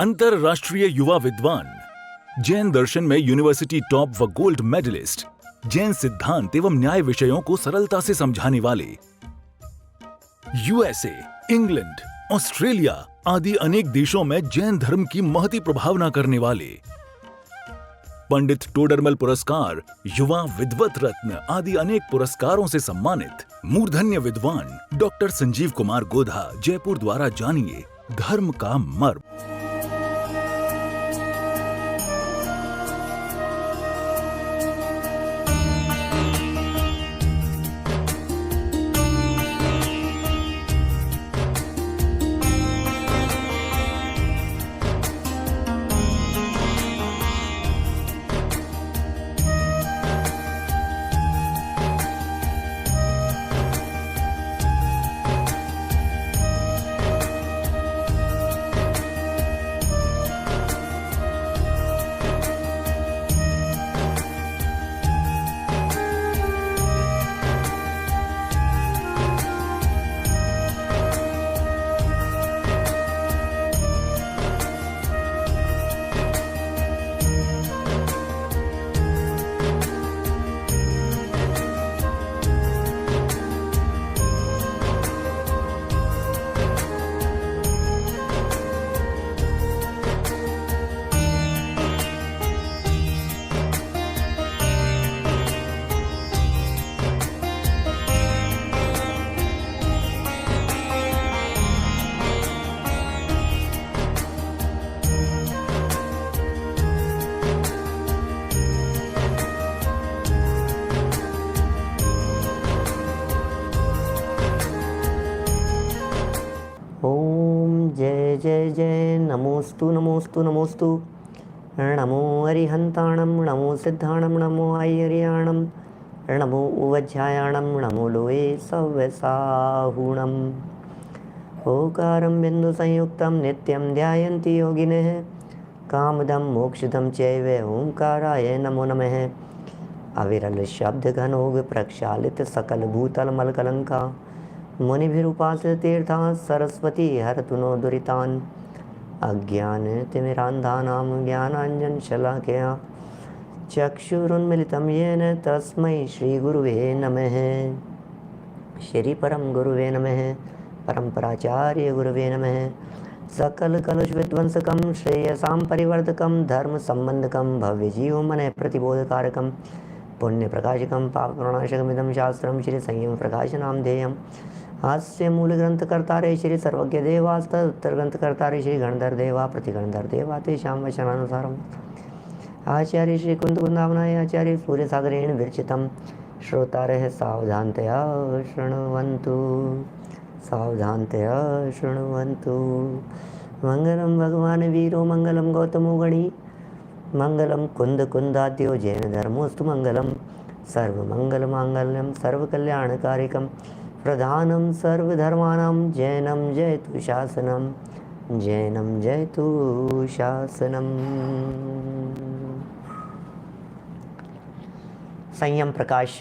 अंतरराष्ट्रीय युवा विद्वान, जैन दर्शन में यूनिवर्सिटी टॉप व गोल्ड मेडलिस्ट, जैन सिद्धांत एवं न्याय विषयों को सरलता से समझाने वाले, यूएसए, इंग्लैंड, ऑस्ट्रेलिया आदि अनेक देशों में जैन धर्म की महती प्रभावना करने वाले, पंडित टोडरमल पुरस्कार, युवा विद्वत रत्न आदि अनेक पुरस्कारों से सम्मानित मूर्धन्य विद्वान डॉक्टर संजीव कुमार गोधा जयपुर द्वारा जानिए धर्म का मर्म। जय जय जय नमोस्तु नमोस्तु नमोस्तु। नमो अरिहंताणं नमो सिद्धाणं नमो ऐर्याणं नमो उवज्झायाणं नमो लोये सव्यसाहुणम्। ओकारं बिन्दुसंयुक्तं नित्यं ध्यायन्ति योगिनः कामदं मोक्षदं चैव ओंकाराय नमो नमः। अविरल शब्द घनोग प्रक्षालित सकल भूतल मलकलंका मुनिभिरुपासित तीर्थां सरस्वती हरतु नो दुरितान्। अज्ञान तिमिरान्धानां ज्ञानाञ्जन शलाकया चक्षुरुन्मिलितं येन तस्मै श्रीगुरुवे नमः। श्री परम गुरुवे नमः। परम्पराचार्य गुरुवे नमः। सकल कलुष विध्वंसकं श्रेयसां परिवर्तकं धर्म संबंधकं भव्य जीव मन प्रतिबोधकारकं पुण्य प्रकाशकं पाप प्रणाशकमिदं शास्त्रं श्री संयम प्रकाशनाम ध्येयम्। हास्य मूल ग्रंथ कर्तारे श्री सर्वज्ञ देवास्त उत्तर ग्रंथ कर्तारे श्री गणधर देवा प्रतिगणधर देवा तेषां वचनानुसारम्। आचार्य श्री कुंद कुंदावनाय आचार्य सूर्य सागरेण विरचितं श्रोतारः सावधानतया शृण्वन्तु सावधानतया शृण्वन्तु। मंगलम भगवान वीरो मंगलम गौतमो गणी मंगलम कुंद कुंदाद्यो जैन धर्मोस्तु मंगलम सर्वमंगल मांगल्यम सर्वकल्याणकारिकम प्रधानम सर्वधर्माणां जैनम जयतु शासनम जैनम जयतु शासनम। संयम प्रकाश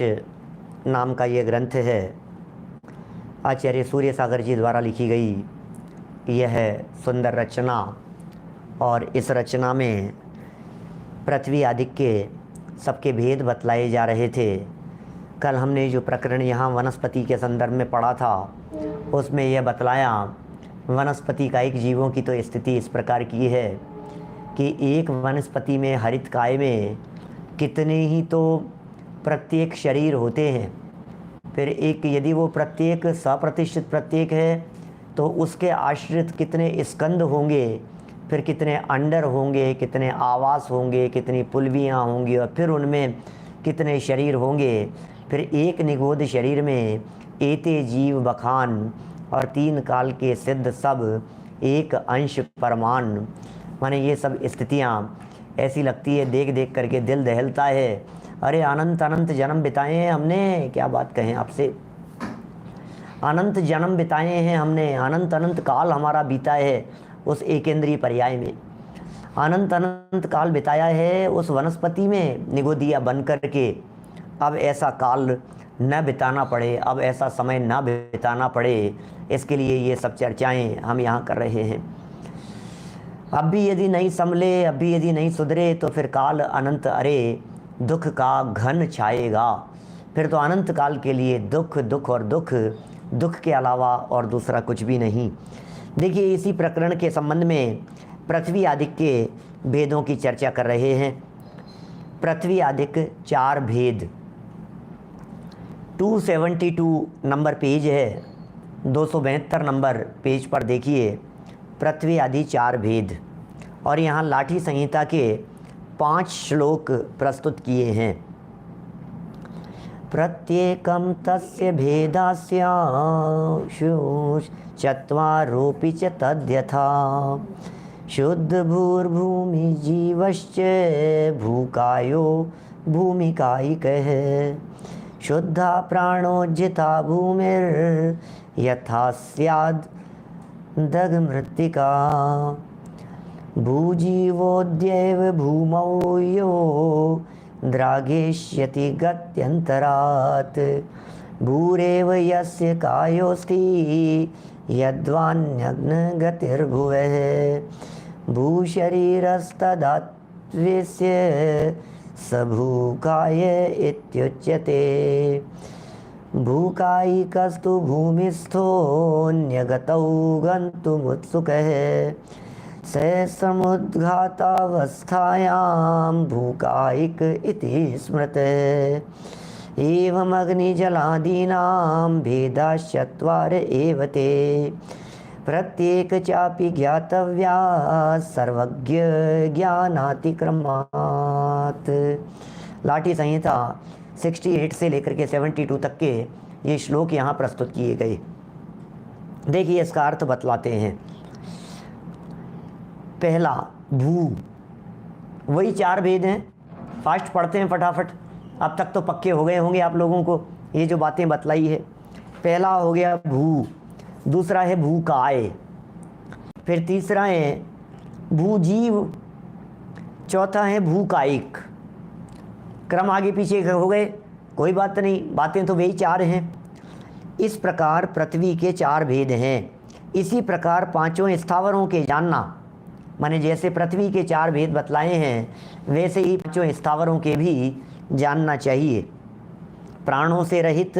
नाम का ये ग्रंथ है, आचार्य सूर्य सागर जी द्वारा लिखी गई यह सुंदर रचना। और इस रचना में पृथ्वी आदि के सबके भेद बतलाए जा रहे थे। कल हमने जो प्रकरण यहाँ वनस्पति के संदर्भ में पढ़ा था उसमें यह बतलाया वनस्पति का एक जीवों की तो स्थिति इस प्रकार की है कि एक वनस्पति में हरित काय में कितने ही तो प्रत्येक शरीर होते हैं। फिर एक यदि वो प्रत्येक सप्रतिष्ठित प्रत्येक है तो उसके आश्रित कितने स्कंद होंगे, फिर कितने अंडर होंगे, कितने आवास होंगे, कितनी पुलवियाँ होंगी और फिर उनमें कितने शरीर होंगे। फिर एक निगोद शरीर में एते जीव बखान और 3 काल के सिद्ध सब एक अंश परमान। माने ये सब स्थितियाँ ऐसी लगती है, देख देख करके दिल दहलता है। अरे अनंत अनंत जन्म बिताए हैं हमने, क्या बात कहें आपसे, अनंत जन्म बिताए हैं हमने, अनंत अनंत काल हमारा बीता है उस एकेंद्रीय पर्याय में, अनंत अनंत काल बिताया है उस वनस्पति में निगोदिया बन कर के। अब ऐसा काल न बिताना पड़े, अब ऐसा समय न बिताना पड़े, इसके लिए ये सब चर्चाएं हम यहाँ कर रहे हैं। अब भी यदि नहीं संभले, अब भी यदि नहीं सुधरे, तो फिर काल अनंत अरे दुख का घन छाएगा। फिर तो अनंत काल के लिए दुख दुख और दुख, दुख के अलावा और दूसरा कुछ भी नहीं। देखिए, इसी प्रकरण के संबंध में पृथ्वी आदिक के भेदों की चर्चा कर रहे हैं। पृथ्वी आदिक 4 भेद, 272 नंबर पेज है, 272 नंबर पेज पर देखिए, पृथ्वी आदि 4 भेद। और यहाँ लाठी संहिता के 5 श्लोक प्रस्तुत किए हैं। प्रत्येकं तस्य भेदास्याशु चत्वारोऽपि च तद्यथा शुद्ध भूर्भूमि जीवश्च भूकायो भूमिकायिकः शुद्धा प्राणोज्जिता भूमिर्यथा स्याद् दग्मृत्तिका भूजीवोऽद्यैव भूमौ यो द्रागेष्यति गत्यन्तरात् भूरेव यस्य कायोऽस्ति यद्वान्यग्नगतिर्भुवः भूशरीरस्तदात्व्यस्य स भूकाय इत्युच्यते भूकायिकस्तु भूमिस्थोऽन्यगतौ गन्तुमुत्सुकः स समुद्घातावस्थायां भूकायिक इति स्मृतः एवमग्निजलादीनां भेदाश्चत्वार एव ते प्रत्येक चापि ज्ञातव्या सर्वज्ञ ज्ञानातिक्रमात्। लाठी संहिता 68 से लेकर के 72 तक के ये श्लोक यहाँ प्रस्तुत किए गए। देखिए, इसका अर्थ बतलाते हैं। पहला भू, वही 4 भेद हैं। फास्ट पढ़ते हैं फटाफट, अब तक तो पक्के हो गए होंगे आप लोगों को ये जो बातें बतलाई है। पहला हो गया भू, दूसरा है भूकाय, फिर तीसरा है भूजीव, चौथा है भूकायिक। क्रम आगे पीछे हो गए, कोई बात नहीं, बातें तो वही 4 हैं। इस प्रकार पृथ्वी के 4 भेद हैं। इसी प्रकार 5 स्थावरों के जानना, माने जैसे पृथ्वी के 4 भेद बतलाए हैं वैसे ही 5 स्थावरों के भी जानना चाहिए। प्राणों से रहित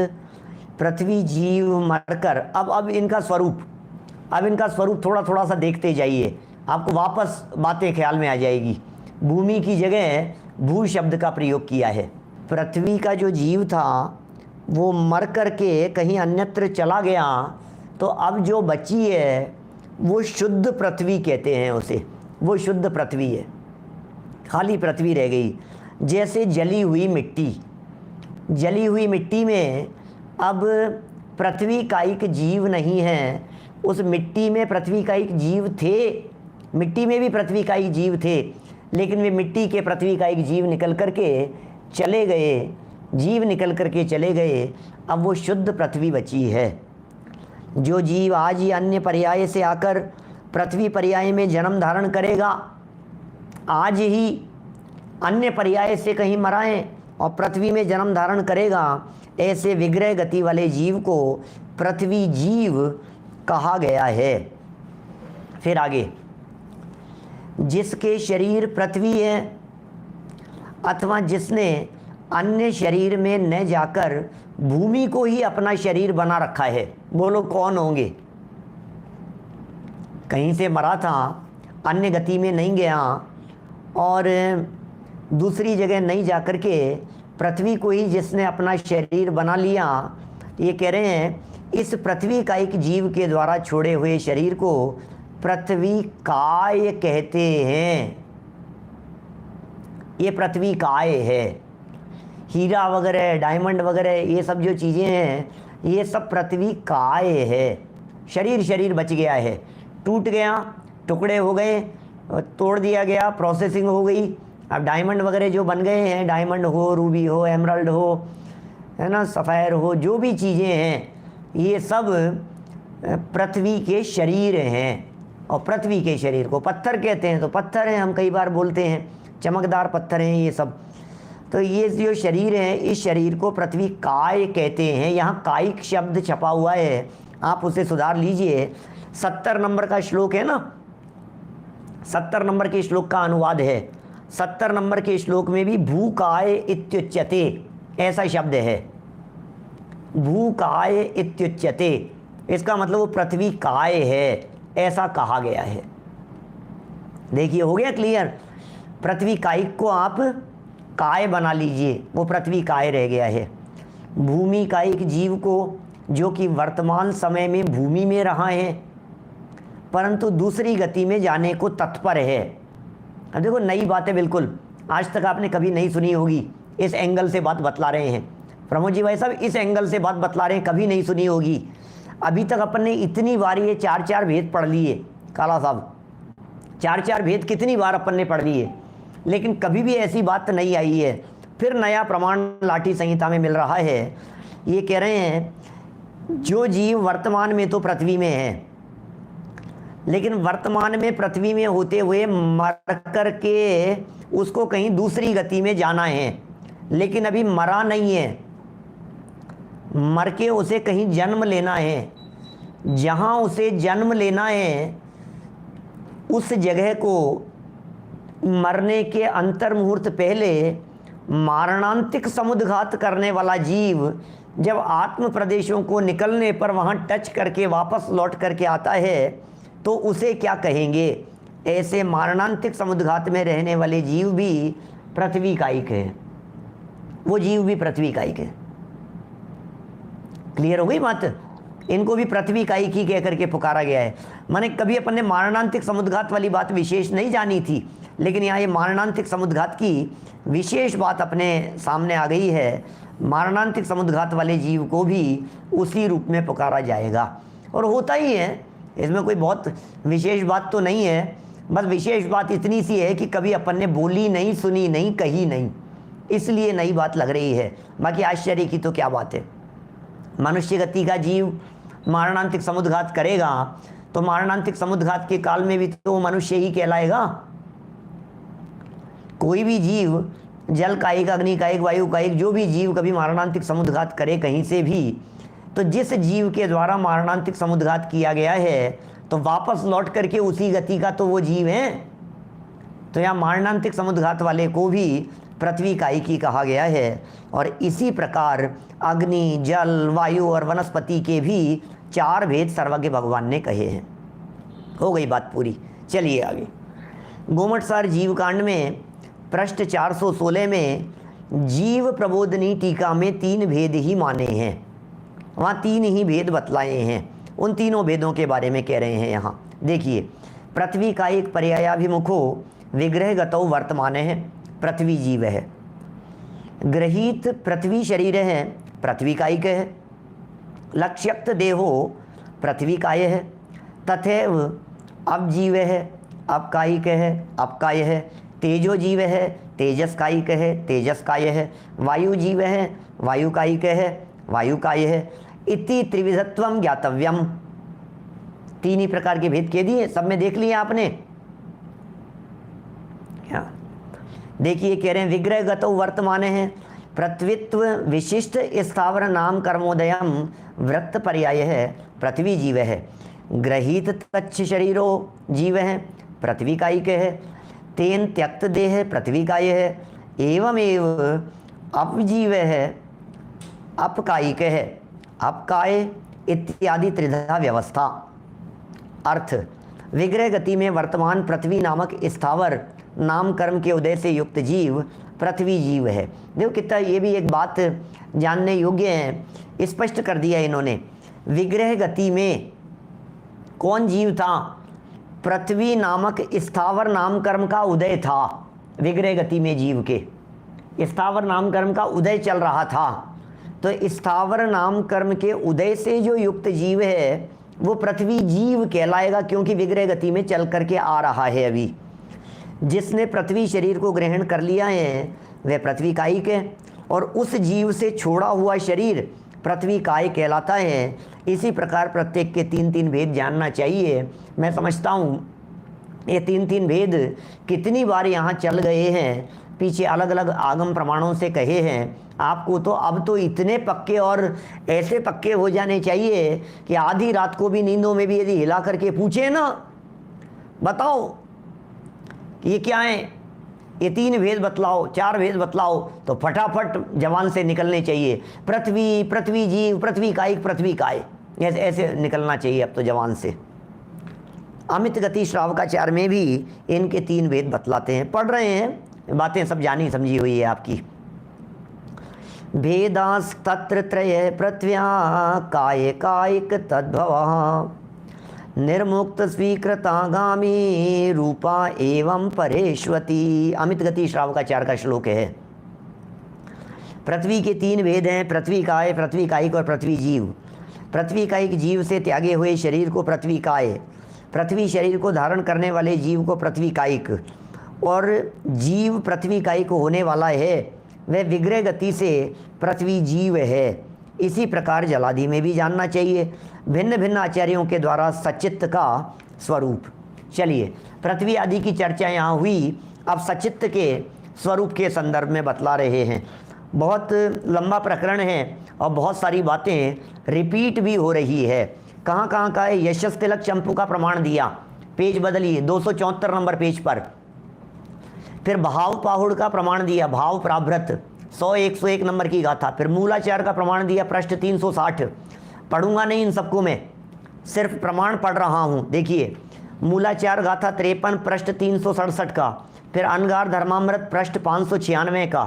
पृथ्वी जीव मरकर, अब इनका स्वरूप थोड़ा थोड़ा सा देखते जाइए, आपको वापस बातें ख्याल में आ जाएगी। भूमि की जगह भू शब्द का प्रयोग किया है। पृथ्वी का जो जीव था वो मर कर के कहीं अन्यत्र चला गया, तो अब जो बची है वो शुद्ध पृथ्वी कहते हैं उसे, वो शुद्ध पृथ्वी है, खाली पृथ्वी रह गई। जैसे जली हुई मिट्टी में अब पृथ्वी कायिक जीव नहीं है, उस मिट्टी में पृथ्वी कायिक जीव थे, मिट्टी में भी पृथ्वी कायिक जीव थे, लेकिन वे मिट्टी के पृथ्वी कायिक जीव निकल करके चले गए, अब वो शुद्ध पृथ्वी बची है। जो जीव आज ही अन्य पर्याय से आकर पृथ्वी पर्याय में जन्म धारण करेगा, आज ही अन्य पर्याय से कहीं मराए और पृथ्वी में जन्म धारण करेगा, ऐसे विग्रह गति वाले जीव को पृथ्वी जीव कहा गया है। फिर आगे, जिसके शरीर पृथ्वी है अथवा जिसने अन्य शरीर में न जाकर भूमि को ही अपना शरीर बना रखा है, बोलो कौन होंगे? कहीं से मरा था, अन्य गति में नहीं गया और दूसरी जगह नहीं जाकर के पृथ्वी को ही जिसने अपना शरीर बना लिया, ये कह रहे हैं इस पृथ्वी का एक जीव के द्वारा छोड़े हुए शरीर को पृथ्वी काय कहते हैं। ये पृथ्वी काय है। हीरा वगैरह, डायमंड वगैरह, ये सब जो चीज़ें हैं ये सब पृथ्वी काय है। शरीर बच गया है, टूट गया, टुकड़े हो गए, तोड़ दिया गया, प्रोसेसिंग हो गई। अब डायमंड वगैरह जो बन गए हैं, डायमंड हो, रूबी हो, एमराल्ड हो, है ना, सफ़ायर हो, जो भी चीज़ें हैं ये सब पृथ्वी के शरीर हैं। और पृथ्वी के शरीर को पत्थर कहते हैं, तो पत्थर हैं, हम कई बार बोलते हैं, चमकदार पत्थर हैं ये सब। तो ये जो शरीर है, इस शरीर को पृथ्वी काय कहते हैं। यहाँ कायिक शब्द छपा हुआ है, आप उसे सुधार लीजिए। 70 नंबर का श्लोक है ना, 70 नंबर के श्लोक का अनुवाद है। 70 नंबर के श्लोक में भी भूकाय इत्युच्यते ऐसा शब्द है, भूकाय इत्युच्यते, इसका मतलब वो पृथ्वी काय है ऐसा कहा गया है। देखिए हो गया क्लियर, पृथ्वी कायिक को आप काय बना लीजिए, वो पृथ्वी काय रह गया है। भूमि कायिक जीव को, जो कि वर्तमान समय में भूमि में रहा है परंतु दूसरी गति में जाने को तत्पर है। अब देखो नई बातें बिल्कुल आज तक आपने कभी नहीं सुनी होगी, इस एंगल से बात बतला रहे हैं प्रमोद जी भाई साहब, इस एंगल से बात बतला रहे हैं, कभी नहीं सुनी होगी। अभी तक अपन ने इतनी बार ये 4-4 भेद पढ़ लिए काला साहब, 4-4 भेद कितनी बार अपन ने पढ़ लिए, लेकिन कभी भी ऐसी बात नहीं आई है। फिर नया प्रमाण लाठी संहिता में मिल रहा है। ये कह रहे हैं जो जीव वर्तमान में तो पृथ्वी में है, लेकिन वर्तमान में पृथ्वी में होते हुए मर कर के उसको कहीं दूसरी गति में जाना है, लेकिन अभी मरा नहीं है, मर के उसे कहीं जन्म लेना है। जहाँ उसे जन्म लेना है उस जगह को मरने के अंतर मुहूर्त पहले मारणांतिक समुद्घात करने वाला जीव जब आत्म प्रदेशों को निकलने पर वहाँ टच करके वापस लौट करके आता है तो उसे क्या कहेंगे? ऐसे मारणांतिक समुद्घात में रहने वाले जीव भी पृथ्वी कायिक है, वो जीव भी पृथ्वी कायिक है। क्लियर हो गई बात? इनको भी पृथ्वी कायिक ही कह करके पुकारा गया है। माने कभी अपन ने मारणांतिक समुद्घात वाली बात विशेष नहीं जानी थी, लेकिन यहाँ ये मारणांतिक समुद्घात की विशेष बात अपने सामने आ गई है। मारणांतिक समुद्घात वाले जीव को भी उसी रूप में पुकारा जाएगा, और होता ही है, इसमें कोई बहुत विशेष बात तो नहीं है। बस विशेष बात इतनी सी है कि कभी अपन ने बोली नहीं, सुनी नहीं, कही नहीं, इसलिए नई बात लग रही है। बाकी आश्चर्य की तो क्या बात है। मनुष्य गति का जीव मारणांतिक समुद्घात करेगा तो मारणांतिक समुद्घात के काल में भी तो मनुष्य ही कहलाएगा। कोई भी जीव, जल कायिक, अग्नि कायिक, वायु कायिक, जो भी जीव कभी मारणांतिक समुद्घात करे कहीं से भी, तो जिस जीव के द्वारा मारणांतिक समुद्घात किया गया है तो वापस लौट करके उसी गति का तो वो जीव है। तो यहाँ मारणांतिक समुद्घात वाले को भी पृथ्वी कायिकी कहा गया है। और इसी प्रकार अग्नि, जल, वायु और वनस्पति के भी 4 भेद सर्वज्ञ भगवान ने कहे हैं। हो गई बात पूरी। चलिए आगे। गोमटसार जीवकांड में पृष्ठ 416 में जीव प्रबोधनी टीका में 3 भेद ही माने हैं, वहाँ 3 ही भेद बतलाए हैं। उन तीनों भेदों के बारे में कह रहे हैं यहाँ। देखिए, पृथ्वी का एक पर्यायाभिमुखो विग्रहगतौ वर्तमान है, पृथ्वी जीव है। ग्रहीत पृथ्वी शरीर है, पृथ्वी कायिक है। लक्ष्यक्त देहो पृथ्वी काय है। तथैव अब जीव है, अब कायिक है, अब काय है। तेजो जीव है, तेजस कायिक है, तेजस काय है। वायु जीव है, वायु कायिक है, वायु काय है। इति त्रिविधत्वम ज्ञातव्यम। 3 ही प्रकार के भेद कह दिए, सब में देख लिए आपने क्या? देखिए कह रहे हैं विग्रहगतौ वर्तमान है, पृथ्वीत्व विशिष्ट स्थावर नाम कर्मोदयम वृत्त पर्याय है, पृथ्वी जीव है। ग्रहीत तच्छ शरीरो जीव है, पृथ्वी कायिक है। तेन त्यक्त देह पृथ्वी काय है। एवमेव अपजीव है, अपकायिक है, अपकाय इत्यादि त्रिधा व्यवस्था। अर्थ, विग्रह गति में वर्तमान पृथ्वी नामक स्थावर नाम कर्म के उदय से युक्त जीव पृथ्वी जीव है। देखो कितना ये भी एक बात जानने योग्य है, स्पष्ट कर दिया इन्होंने। विग्रह गति में कौन जीव था? पृथ्वी नामक स्थावर नाम कर्म का उदय था। विग्रह गति में जीव के स्थावर नाम कर्म का उदय चल रहा था, तो स्थावर नाम कर्म के उदय से जो युक्त जीव है वो पृथ्वी जीव कहलाएगा, क्योंकि विग्रह गति में चल करके आ रहा है। अभी जिसने पृथ्वी शरीर को ग्रहण कर लिया है वह पृथ्वी कायिक है, और उस जीव से छोड़ा हुआ शरीर पृथ्वी काय कहलाता है। इसी प्रकार प्रत्येक के 3-3 भेद जानना चाहिए। मैं समझता हूँ ये 3-3 भेद कितनी बार यहाँ चल गए हैं, पीछे अलग अलग आगम प्रमाणों से कहे हैं। आपको तो अब तो इतने पक्के और ऐसे पक्के हो जाने चाहिए कि आधी रात को भी नींदों में भी यदि हिला करके पूछे ना, बताओ कि ये क्या है, ये 3 भेद बतलाओ, 4 भेद बतलाओ, तो फटाफट जवान से निकलने चाहिए। पृथ्वी, पृथ्वी जीव, पृथ्वी कायिक, पृथ्वी काय, ऐसे ऐसे निकलना चाहिए अब तो जवान से। अमित गति श्रावकाचार्य में भी इनके 3 भेद बतलाते हैं। पढ़ रहे हैं, बातें सब जानी समझी हुई है आपकी। भेदांस तत्र त्रय पृथ्व्या काय कायिक तद्भव निर्मुक्त स्वीकृतागामी रूपा एवं परेश्वती। अमित गति श्रावकाचार्य का श्लोक है। पृथ्वी के 3 भेद हैं, पृथ्वी काय, पृथ्वी कायिक और पृथ्वी जीव। पृथ्वी कायिक जीव से त्यागे हुए शरीर को पृथ्वी काय, पृथ्वी शरीर को धारण करने वाले जीव को पृथ्वी कायिक, और जीव पृथ्वी कायिक होने वाला है वह विग्रह गति से पृथ्वी जीव है। इसी प्रकार जलादि में भी जानना चाहिए भिन्न भिन्न आचार्यों के द्वारा सचित्त का स्वरूप। चलिए, पृथ्वी आदि की चर्चा यहाँ हुई, अब सचित्त के स्वरूप के संदर्भ में बतला रहे हैं। बहुत लंबा प्रकरण है और बहुत सारी बातें रिपीट भी हो रही है। कहाँ कहाँ का है? यशस तिलक चंपू का प्रमाण दिया, पेज बदलिए 274 नंबर पेज पर। फिर भाव पाहुड़ का प्रमाण दिया, भाव प्राभृत 101 नंबर की गाथा। फिर मूलाचार का प्रमाण दिया पृष्ठ 360। पढ़ूंगा नहीं इन सबको, मैं सिर्फ प्रमाण पढ़ रहा हूँ। देखिए, मूलाचार गाथा 53 पृष्ठ 367 का। फिर अनगार धर्मामृत पृष्ठ 596 का।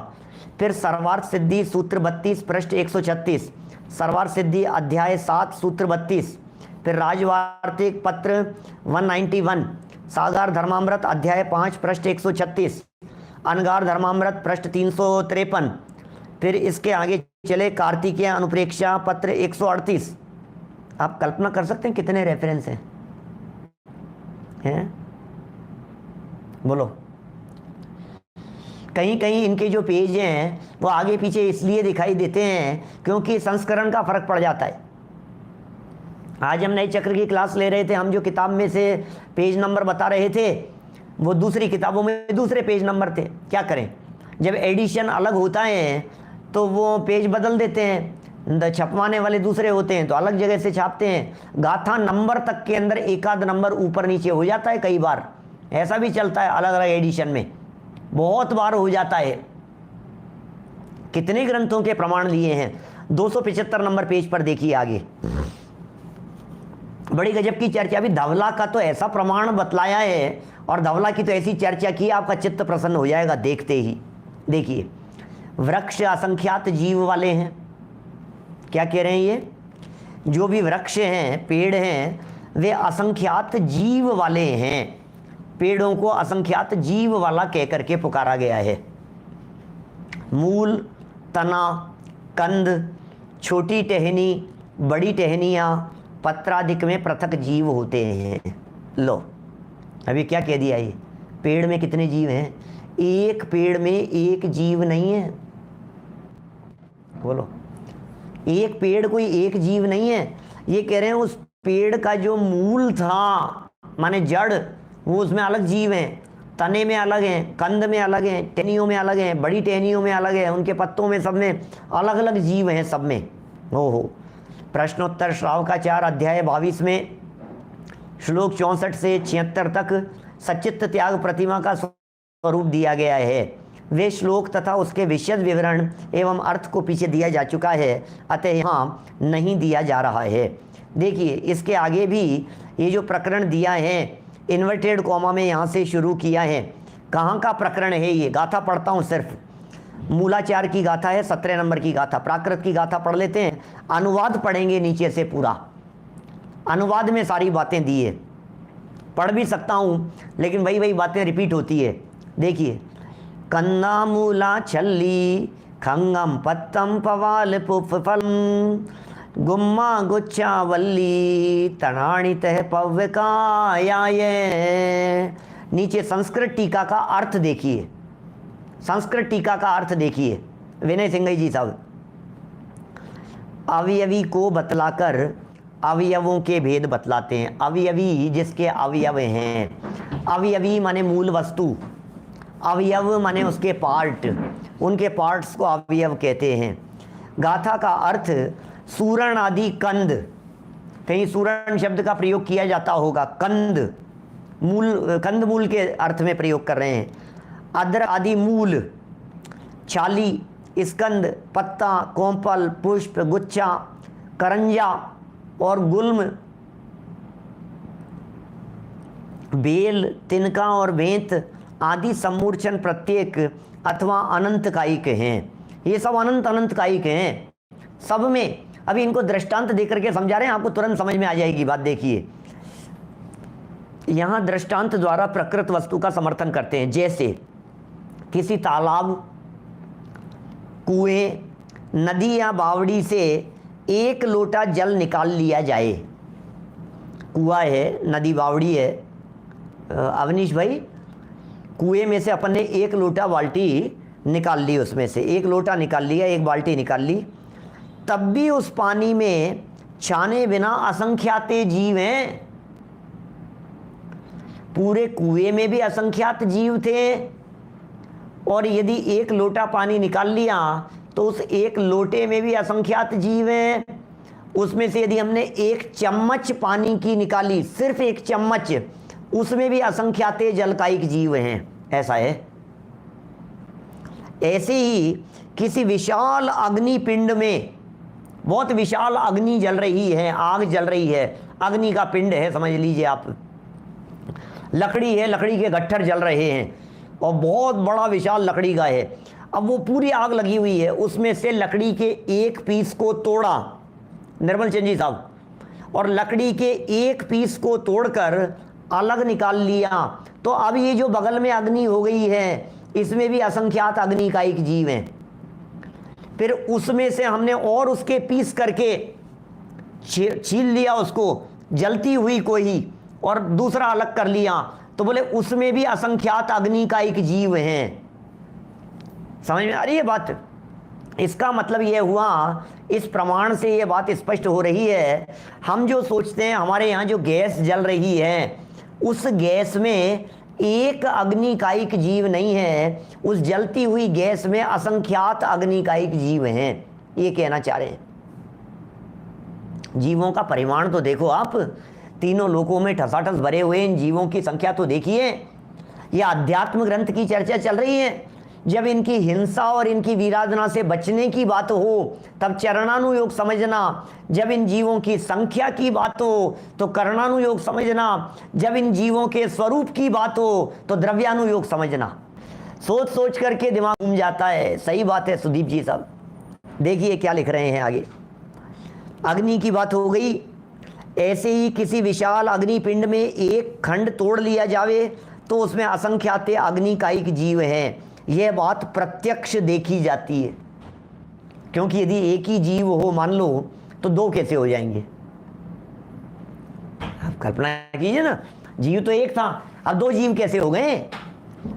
फिर सर्वार्थ सिद्धि सूत्र 32 पृष्ठ 136, सर्वार्थ सिद्धि अध्याय 7 सूत्र 32। फिर राजवार्तिक पत्र 191, सागार धर्मामृत अध्याय 5 पृष्ठ 136, अनगार धर्मामृत पृष्ठ 353। फिर इसके आगे चले कार्तिकेय अनुप्रेक्षा पत्र 138। आप कल्पना कर सकते हैं कितने रेफरेंस हैं? बोलो। कहीं कहीं इनके जो पेज हैं वो आगे पीछे इसलिए दिखाई देते हैं क्योंकि संस्करण का फर्क पड़ जाता है। आज हम नए चक्र की क्लास ले रहे थे, हम जो किताब में से पेज नंबर बता रहे थे वो दूसरी किताबों में दूसरे पेज नंबर थे। क्या करें, जब एडिशन अलग होता है तो वो पेज बदल देते हैं, छपवाने वाले दूसरे होते हैं तो अलग जगह से छापते हैं। गाथा नंबर तक के अंदर एक आध नंबर ऊपर नीचे हो जाता है, कई बार ऐसा भी चलता है अलग अलग एडिशन में, बहुत बार हो जाता है। कितने ग्रंथों के प्रमाण लिए हैं, 275 नंबर पेज पर देखिए आगे। बड़ी गजब की चर्चा। अभी धवला का तो ऐसा प्रमाण बतलाया है और धवला की तो ऐसी चर्चा की, आपका चित्त प्रसन्न हो जाएगा देखते ही। देखिए, वृक्ष असंख्यात जीव वाले हैं। क्या कह रहे हैं ये? जो भी वृक्ष हैं, पेड़ हैं, वे असंख्यात जीव वाले हैं। पेड़ों को असंख्यात जीव वाला कह करके पुकारा गया है। मूल, तना, कंद, छोटी टहनी, बड़ी टहनियाँ, पत्रादिक में पृथक जीव होते हैं। लो, अभी क्या कह दिया ये? पेड़ में कितने जीव हैं? एक पेड़ में एक जीव नहीं है। बोलो, एक पेड़ कोई एक जीव नहीं है। ये कह रहे हैं उस पेड़ का जो मूल था, माने जड़, वो उसमें अलग जीव हैं। तने में अलग हैं, कंद में अलग हैं, टहनियों में अलग हैं, बड़ी टहनियों में अलग है, उनके पत्तों में, सब में अलग अलग जीव हैं, सब में। ओहो। प्रश्नोत्तर श्रावकाचार अध्याय 22 में श्लोक 64 से 76 तक सचित्त त्याग प्रतिमा का स्वरूप दिया गया है। वे श्लोक तथा उसके विशद विवरण एवं अर्थ को पीछे दिया जा चुका है, अतः यहाँ नहीं दिया जा रहा है। देखिए, इसके आगे भी ये जो प्रकरण दिया है, इन्वर्टेड कॉमा में यहाँ से शुरू किया है। कहाँ का प्रकरण है ये? गाथा पढ़ता हूँ सिर्फ। मूलाचार की गाथा है, 17 नंबर की गाथा। प्राकृत की गाथा पढ़ लेते हैं, अनुवाद पढ़ेंगे नीचे से पूरा। अनुवाद में सारी बातें दी है, पढ़ भी सकता हूँ लेकिन वही वही बातें रिपीट होती है। देखिए, कंदा मूला छल्ली खंगम पत्तम पवाल पुफलम गुम्मा गुच्छा वल्ली तणाणी तह पव्यकायाय। नीचे संस्कृत टीका का अर्थ देखिए, संस्कृत टीका का अर्थ देखिए, विनय सिंघई जी साहब। अवयवी को बतलाकर अवयवों के भेद बतलाते हैं। अवयवी जिसके अवयव हैं, अवयवी माने मूल वस्तु, अवयव माने उसके पार्ट, उनके पार्ट्स को अवयव कहते हैं। गाथा का अर्थ सूरण आदि कंद, कहीं सूरण शब्द का प्रयोग किया जाता होगा, कंद, मूल कंदमूल के अर्थ में प्रयोग कर रहे हैं। अद्र आदि मूल, छाली, स्कंद, पत्ता, कोंपल, पुष्प, गुच्छा, करंजा और गुल्म, बेल, तिनका और बेंत आदि सम्मूर्छन प्रत्येक अथवा अनंत कायिक हैं। ये सब अनंत अनंत कायिक हैं सब में। अभी इनको दृष्टांत देकर के समझा रहे हैं, आपको तुरंत समझ में आ जाएगी बात। देखिए यहाँ दृष्टांत द्वारा प्रकृत वस्तु का समर्थन करते हैं। जैसे किसी तालाब, कुएं, नदी या बावड़ी से एक लोटा जल निकाल लिया जाए। कुआं है, नदी, बावड़ी है, अवनीश भाई, कुएं में से अपन ने एक लोटा बाल्टी निकाल ली, उसमें से एक लोटा निकाल लिया, एक बाल्टी निकाल ली, तब भी उस पानी में छाने बिना असंख्याते जीव हैं। पूरे कुएं में भी असंख्यात जीव थे, और यदि एक लोटा पानी निकाल लिया तो उस एक लोटे में भी असंख्यात जीव हैं। उसमें से यदि हमने एक चम्मच पानी की निकाली, सिर्फ एक चम्मच, उसमें भी असंख्याते जलकायिक जीव हैं। ऐसा है। ऐसे ही किसी विशाल अग्नि पिंड में, बहुत विशाल अग्नि जल रही है, आग जल रही है, अग्नि का पिंड है समझ लीजिए आप, लकड़ी है, लकड़ी के गट्ठर जल रहे हैं और बहुत बड़ा विशाल लकड़ी का है। अब वो पूरी आग लगी हुई है, उसमें से लकड़ी के एक पीस को तोड़ा निर्मल चंद जी साहब, और लकड़ी के एक पीस को तोड़कर अलग निकाल लिया, तो अब ये जो बगल में अग्नि हो गई है, इसमें भी असंख्यात अग्निकायिक जीव हैं। फिर उसमें से हमने और उसके पीस करके छील लिया उसको, जलती हुई कोई, और दूसरा अलग कर लिया, तो बोले उसमें भी असंख्यात अग्निकायिक जीव हैं। समझ में आ रही है बात? इसका मतलब यह हुआ, इस प्रमाण से यह बात स्पष्ट हो रही है, हम जो सोचते हैं हमारे यहाँ जो गैस जल रही है, उस गैस में एक अग्निकायिक जीव नहीं है, उस जलती हुई गैस में असंख्यात अग्निकायिक जीव हैं। ये कहना चाह रहे हैं। जीवों का परिमाण तो देखो आप, तीनों लोकों में ठसाठस भरे हुए इन जीवों की संख्या तो देखिए। ये अध्यात्म ग्रंथ की चर्चा चल रही है। जब इनकी हिंसा और इनकी वीराधना से बचने की बात हो तब चरणानुयोग समझना, जब इन जीवों की संख्या की बात हो तो कर्णानुयोग समझना, जब इन जीवों के स्वरूप की बात हो तो द्रव्यानुयोग समझना। सोच सोच करके दिमाग घूम जाता है। सही बात है सुदीप जी साहब। देखिए क्या लिख रहे हैं आगे। अग्नि की बात हो गई। ऐसे ही किसी विशाल अग्निपिंड में एक खंड तोड़ लिया जावे तो उसमें असंख्याते अग्निकायिक जीव हैं। यह बात प्रत्यक्ष देखी जाती है, क्योंकि यदि एक ही जीव हो मान लो तो दो कैसे हो जाएंगे? आप कल्पना कीजिए ना, जीव तो एक था, अब दो जीव कैसे हो गए?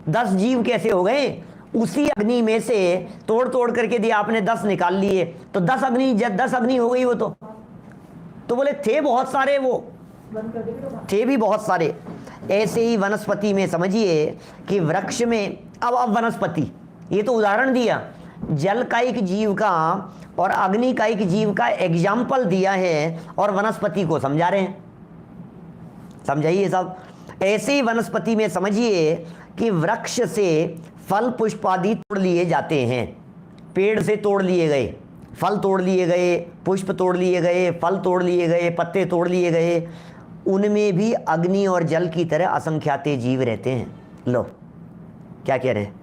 10 जीव कैसे हो गए? उसी अग्नि में से तोड़ तोड़ करके दिया आपने, 10 निकाल लिए तो 10 अग्नि हो गई। वो तो बोले थे बहुत सारे, वो थे भी बहुत सारे। ऐसे ही वनस्पति में समझिए कि वृक्ष में, अब वनस्पति, ये तो उदाहरण दिया जलकायिक जीव का और अग्निकायिक जीव का एग्जाम्पल दिया है, और वनस्पति को समझा रहे हैं। समझाइए साहब। ऐसे ही वनस्पति में समझिए कि वृक्ष से फल पुष्प आदि तोड़ लिए जाते हैं। पेड़ से तोड़ लिए गए, फल तोड़ लिए गए, पुष्प तोड़ लिए गए, फल तोड़ लिए गए, पत्ते तोड़ लिए गए। उनमें भी अग्नि और जल की तरह असंख्याते जीव रहते हैं। लो क्या कह रहे हैं?